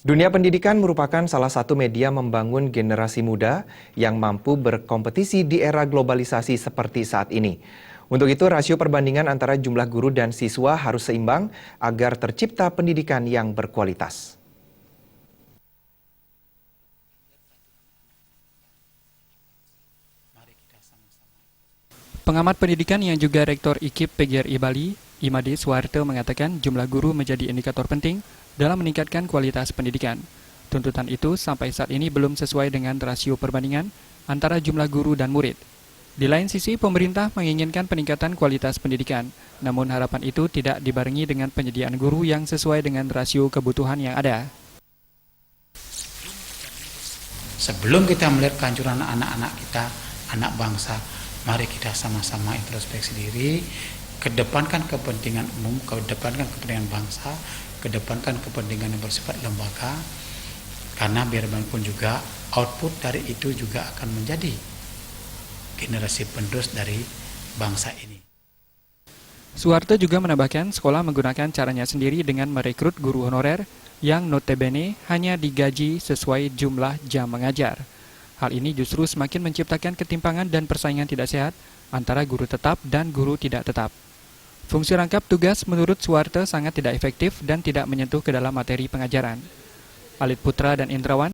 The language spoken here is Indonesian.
Dunia pendidikan merupakan salah satu media membangun generasi muda yang mampu berkompetisi di era globalisasi seperti saat ini. Untuk itu, rasio perbandingan antara jumlah guru dan siswa harus seimbang agar tercipta pendidikan yang berkualitas. Pengamat pendidikan yang juga Rektor IKIP PGRI Bali, Imade Suharto mengatakan jumlah guru menjadi indikator penting dalam meningkatkan kualitas pendidikan. Tuntutan itu sampai saat ini belum sesuai dengan rasio perbandingan antara jumlah guru dan murid. Di lain sisi, pemerintah menginginkan peningkatan kualitas pendidikan, namun harapan itu tidak dibarengi dengan penyediaan guru yang sesuai dengan rasio kebutuhan yang ada. Sebelum kita melihat kehancuran anak-anak kita, anak bangsa, mari kita sama-sama introspeksi diri, kedepankan kepentingan umum, kedepankan kepentingan bangsa, kedepankan kepentingan yang bersifat lembaga, karena biar bagaimanapun juga output dari itu juga akan menjadi generasi penerus dari bangsa ini. Suharto juga menambahkan sekolah menggunakan caranya sendiri dengan merekrut guru honorer yang notabene hanya digaji sesuai jumlah jam mengajar. Hal ini justru semakin menciptakan ketimpangan dan persaingan tidak sehat antara guru tetap dan guru tidak tetap. Fungsi rangkap tugas menurut Suharto sangat tidak efektif dan tidak menyentuh ke dalam materi pengajaran. Alit Putra dan Indrawan